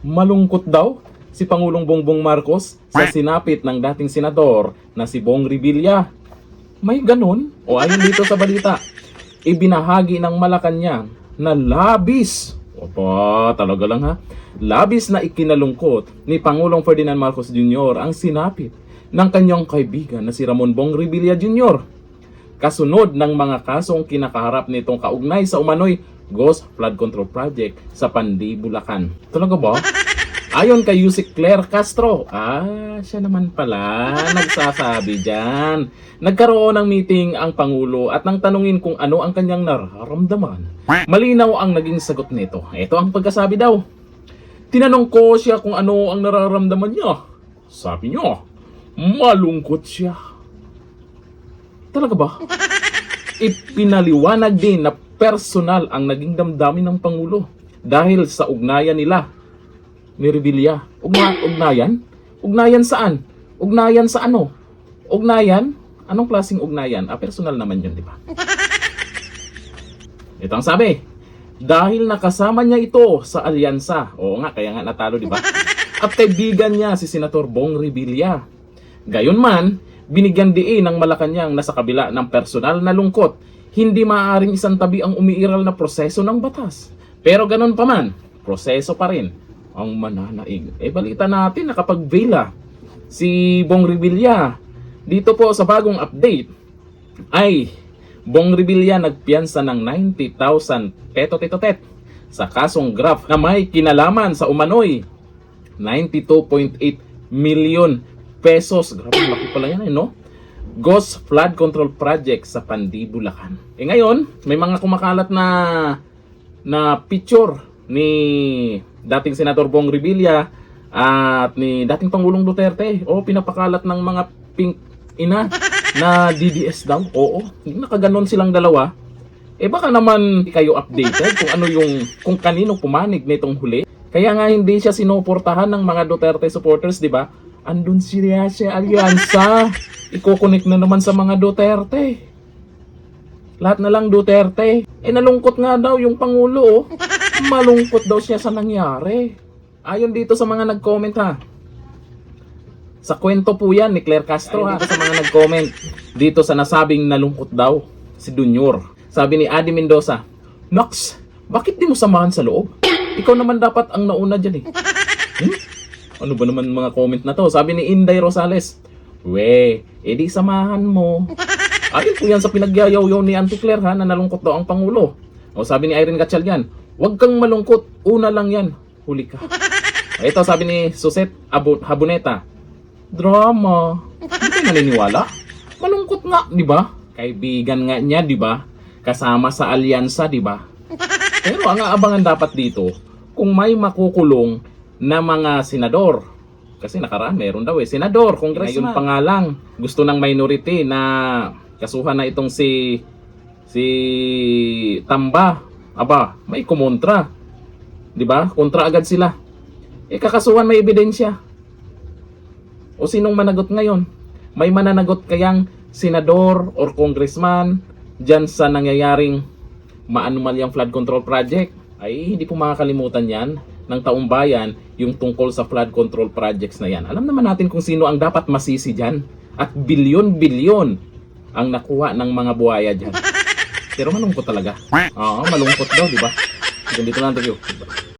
Malungkot daw si Pangulong Bongbong Marcos sa sinapit ng dating senador na si Bong Revilla. May ganun? O ayon dito sa balita, ibinahagi ng Malacanang na labis, opa, talaga lang ha, labis na ikinalungkot ni Pangulong Ferdinand Marcos Jr. ang sinapit ng kanyang kaibigan na si Ramon Bong Revilla Jr. Kasunod ng mga kasong kinakaharap nitong kaugnay sa umano'y Ghost Flood Control Project sa Pandy, Bulacan. Talaga ba? Ayon kay Yusek Claire Castro, siya naman pala nagsasabi dyan. Nagkaroon ng meeting ang Pangulo at nang tanungin kung ano ang kanyang nararamdaman. Malinaw ang naging sagot nito. Ito ang pagkasabi daw. Tinanong ko siya kung ano ang nararamdaman niya. Sabi niya, malungkot siya. Talaga ba? Ipinaliwanag din na personal ang naging damdamin ng Pangulo dahil sa ugnayan nila ni Revilla. Ugnayan? Ugnayan saan? Ugnayan sa ano? Ugnayan? Anong klaseng ugnayan? Personal naman yun, di ba? Ito ang sabi. Dahil nakasama niya ito sa alyansa. Oo nga, kaya nga natalo, di ba? At kaibigan niya si Senator Bong Revilla. Gayunman, binigyan diin ng Malacanang na sa kabila ng personal na lungkot, hindi maaaring isantabi ang umiiral na proseso ng batas. Pero ganun pa man, proseso pa rin ang mananaig. Balita natin nakapag-bail si Bong Revilla. Dito po sa bagong update ay Bong Revilla nagpiyansa ng 90,000 petot sa kasong graft na may kinalaman sa umano'y 92.8 million pesos. Grabe, laki pala yan no? Ghost Flood Control Project sa Pandy, Bulacan. Ngayon, may mga kumakalat na picture ni dating Senador Bong Revilla at ni dating Pangulong Duterte. Pinapakalat ng mga pink ina na DDS daw. Nakaganon silang dalawa. Baka naman kayo updated kung kanino pumanig nitong huli. Kaya nga hindi siya sinuportahan ng mga Duterte supporters, di ba? Andun siya alyansa. Iko-connect na naman sa mga Duterte. Lahat na lang Duterte. Nalungkot nga daw yung Pangulo. Malungkot daw siya sa nangyari. Ayon dito sa mga nag-comment ha. Sa kwento po yan ni Claire Castro ha. Sa mga nag-comment dito sa nasabing nalungkot daw si Dunyor. Sabi ni Adi Mendoza, Nox, bakit di mo samahan sa loob? Ikaw naman dapat ang nauna dyan Ano ba naman mga comment na to? Sabi ni Inday Rosales, di samahan mo. Ayon po yan sa pinagyayaw ni Auntie Claire ha, na nalungkot daw ang Pangulo. Sabi ni Irene Gatchalian, huwag kang malungkot, una lang yan, huli ka. Ito sabi ni Suset Haboneta, drama. Hindi kayo naniniwala? Malungkot nga, di ba? Kaibigan nga niya, di ba? Kasama sa alyansa, di ba? Pero ang aabangan dapat dito, kung may makukulong na mga senador. Kasi nakaraan meron daw senador, congressman. Ngayon pa nga lang, gusto ng minority na kasuhan na itong si Tamba. May kumontra. 'Di ba? Kontra agad sila. Kakasuhan may ebidensya. O sinong managot ngayon? May mananagot kayang senador or congressman diyan sa nangyayaring maanumalyang flood control project? Hindi po makakalimutan yan ng taong bayan yung tungkol sa flood control projects na yan. Alam naman natin kung sino ang dapat masisi dyan. At bilyon-bilyon ang nakuha ng mga buhaya dyan. Pero malungkot talaga. Malungkot daw, di ba? Dito lang tayo.